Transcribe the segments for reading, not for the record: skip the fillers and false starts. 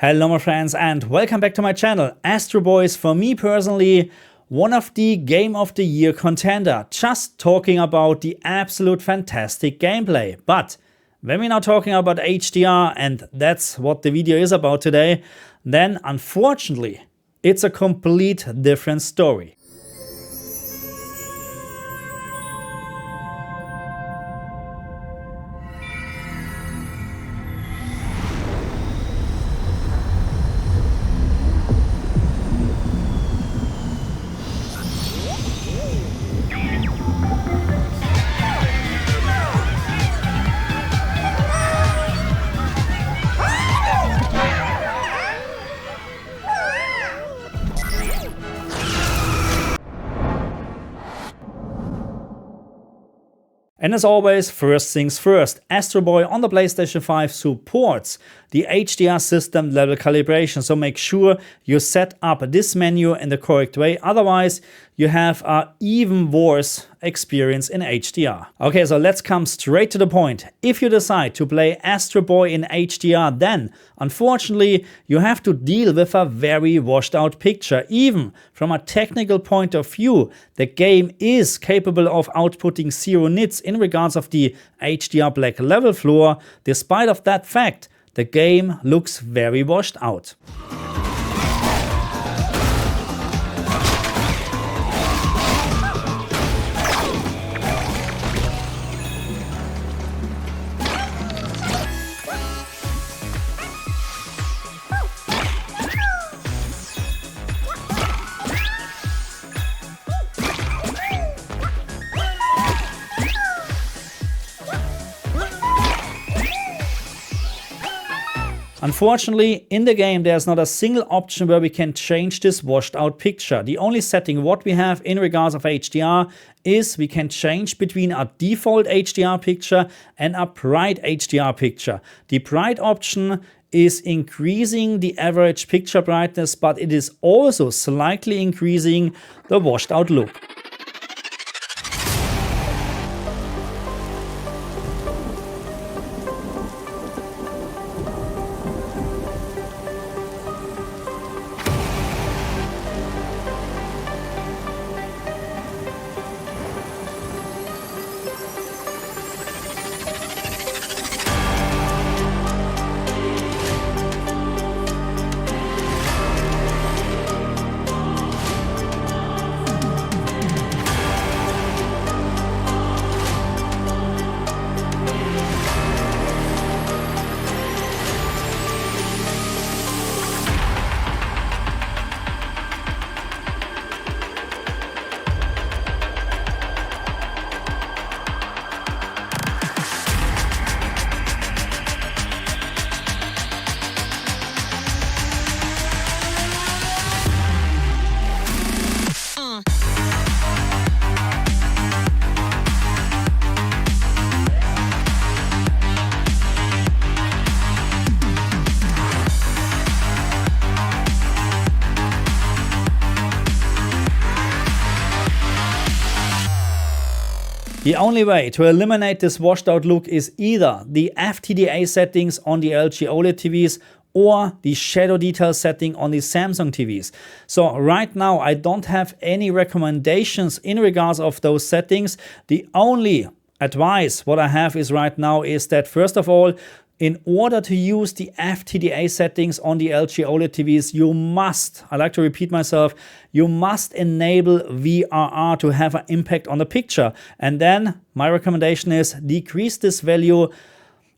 Hello my friends and welcome back to my channel. Astro Boy is for me personally one of the Game of the Year contender, just talking about the absolute fantastic gameplay. But when we're now talking about HDR, and that's what the video is about today, then unfortunately it's a complete different story. And as always, first things first, Astro Boy on the PlayStation 5 supports the HDR system level calibration, so make sure you set up this menu in the correct way, otherwise you have an even worse experience in HDR. Okay, so let's come straight to the point. If you decide to play Astro Boy in HDR, then unfortunately you have to deal with a very washed out picture. Even from a technical point of view, the game is capable of outputting 0 nits in regards of the HDR black level floor. Despite of that fact, the game looks very washed out. Unfortunately, in the game there's not a single option where we can change this washed out picture. The only setting what we have in regards of HDR is we can change between a default HDR picture and a bright HDR picture. The bright option is increasing the average picture brightness, but it is also slightly increasing the washed out look. The only way to eliminate this washed out look is either the FTDA settings on the LG OLED TVs or the shadow detail setting on the Samsung TVs. So right now I don't have any recommendations in regards of those settings. The only advice what I have is right now is that first of all, in order to use the FTDA settings on the LG OLED TVs, you must, I like to repeat myself, you must enable VRR to have an impact on the picture. And then my recommendation is decrease this value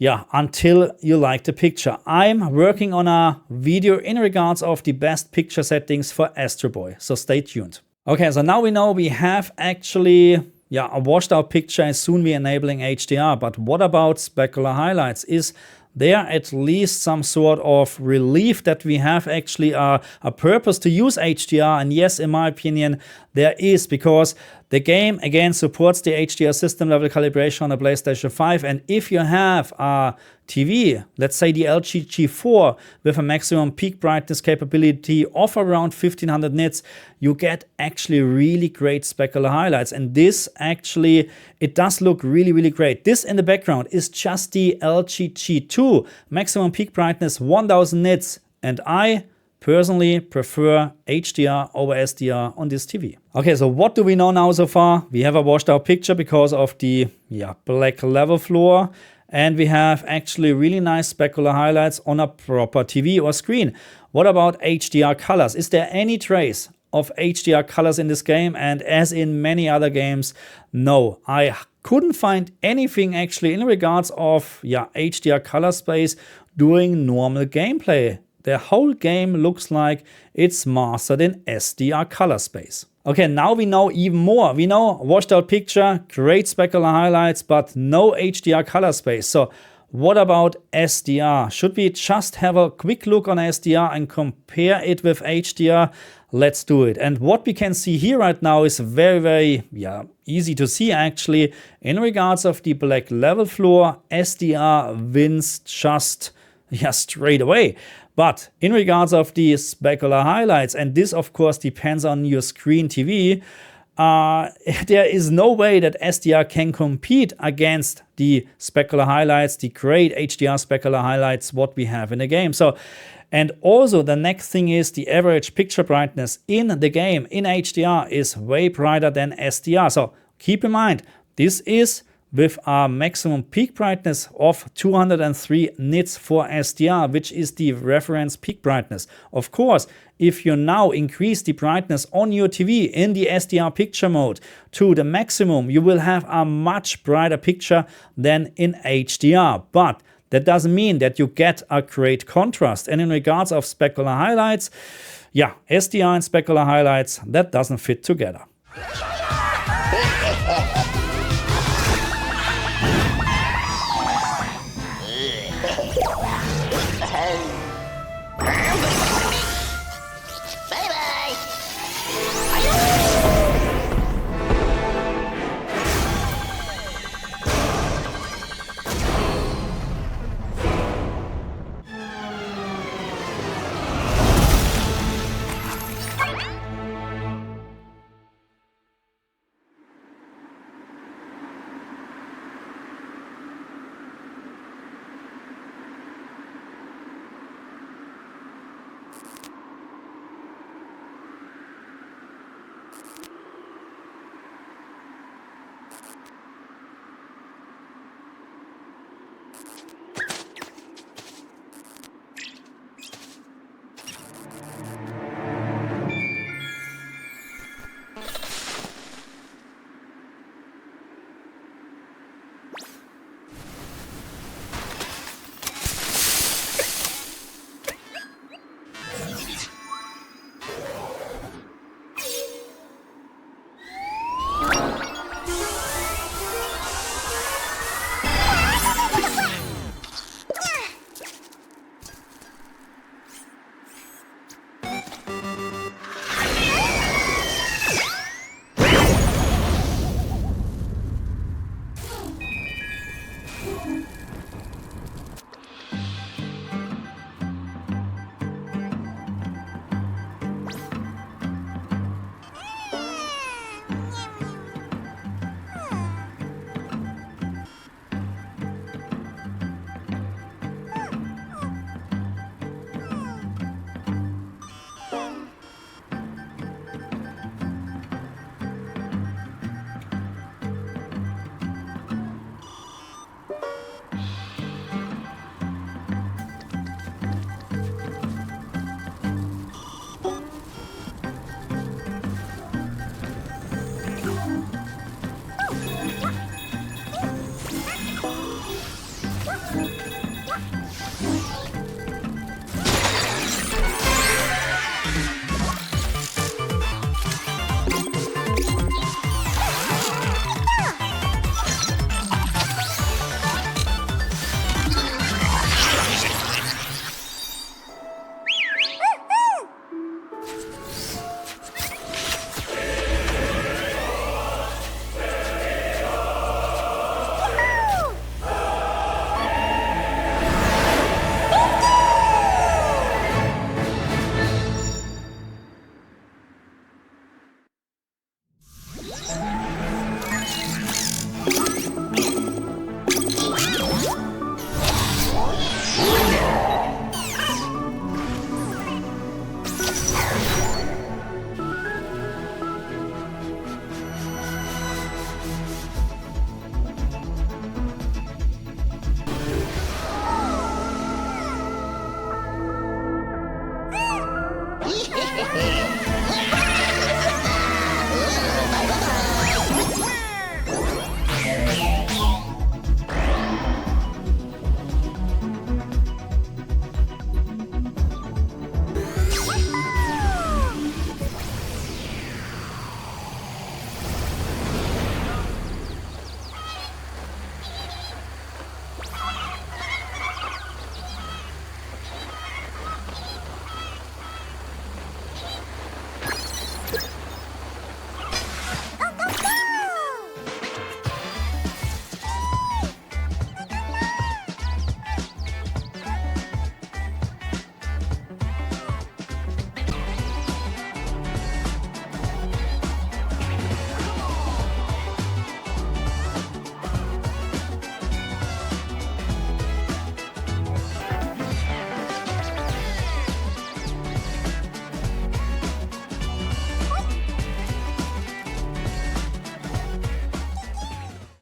until you like the picture. I'm working on a video in regards of the best picture settings for Astro Boy, so stay tuned. Okay, so now we know we have actually a washed out picture and soon we're enabling HDR, but what about specular highlights? Is there at least some sort of relief that we have actually a purpose to use HDR? And yes, in my opinion, there is, because the game again supports the HDR system level calibration on the PlayStation 5. And if you have a TV, let's say the LG G4 with a maximum peak brightness capability of around 1500 nits, you get actually really great specular highlights. And this actually, it does look really, really great. This in the background is just the LG G2, maximum peak brightness 1000 nits. and I personally prefer HDR over SDR on this TV. Okay, so what do we know now so far? We have a washed out picture because of the black level floor, and we have actually really nice specular highlights on a proper TV or screen. What about HDR colors? Is there any trace of HDR colors in this game? And as in many other games, no, I couldn't find anything actually in regards of HDR color space during normal gameplay. The whole game looks like it's mastered in SDR color space. Okay, now we know even more. We know washed out picture, great specular highlights, but no HDR color space. So what about SDR? Should we just have a quick look on SDR and compare it with HDR? Let's do it. And what we can see here right now is very easy to see actually. In regards of the black level floor, SDR wins just straight away. But in regards of the specular highlights, and this of course depends on your screen TV, there is no way that SDR can compete against the specular highlights, the great HDR specular highlights what we have in the game. So, and also the next thing is the average picture brightness in the game in HDR is way brighter than SDR. So keep in mind, this is with a maximum peak brightness of 203 nits for SDR, which is the reference peak brightness. Of course, if you now increase the brightness on your TV in the SDR picture mode to the maximum, you will have a much brighter picture than in HDR. But that doesn't mean that you get a great contrast. And in regards of specular highlights, SDR and specular highlights, that doesn't fit together.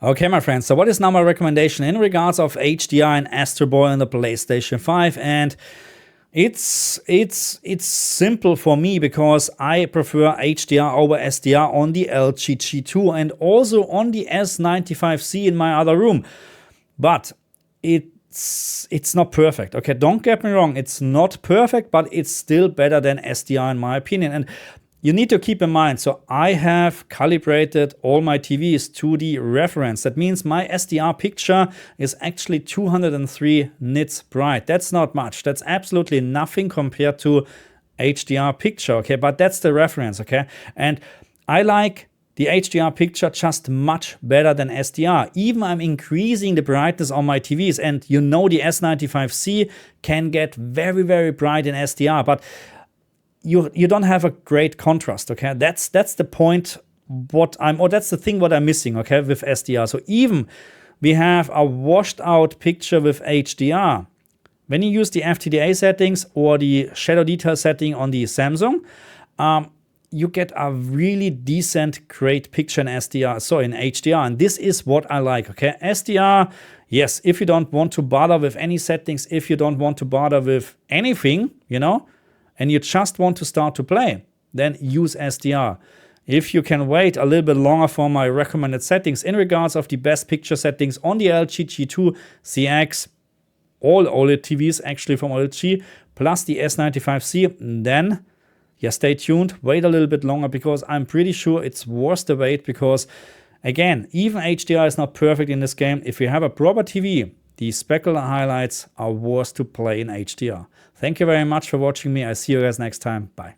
Okay, my friends, so what is now my recommendation in regards of HDR and Astro Boy on the PlayStation 5? And it's simple for me because I prefer HDR over SDR on the LG G2 and also on the S95C in my other room. But it's not perfect. Okay, don't get me wrong, it's not perfect, but it's still better than SDR in my opinion. And you need to keep in mind, so I have calibrated all my TVs to the reference. That means my SDR picture is actually 203 nits bright. That's not much. That's absolutely nothing compared to HDR picture, okay? But that's the reference, okay? And I like the HDR picture just much better than SDR. Even I'm increasing the brightness on my TVs, and you know the S95C can get very, very bright in SDR, but you don't have a great contrast, okay? That's the point that's the thing what I'm missing, okay, with SDR. So even we have a washed out picture with HDR. When you use the FTDA settings or the shadow detail setting on the Samsung, you get a really decent, great picture in SDR, so in HDR, and this is what I like, okay? SDR, yes, if you don't want to bother with any settings, if you don't want to bother with anything, you know, and you just want to start to play, then use SDR. If you can wait a little bit longer for my recommended settings in regards of the best picture settings on the LG G2 CX, all OLED TVs actually from LG, plus the S95C, then yeah, stay tuned, wait a little bit longer because I'm pretty sure it's worth the wait because, again, even HDR is not perfect in this game. If you have a proper TV, the specular highlights are worth to play in HDR. Thank you very much for watching me. I see you guys next time. Bye.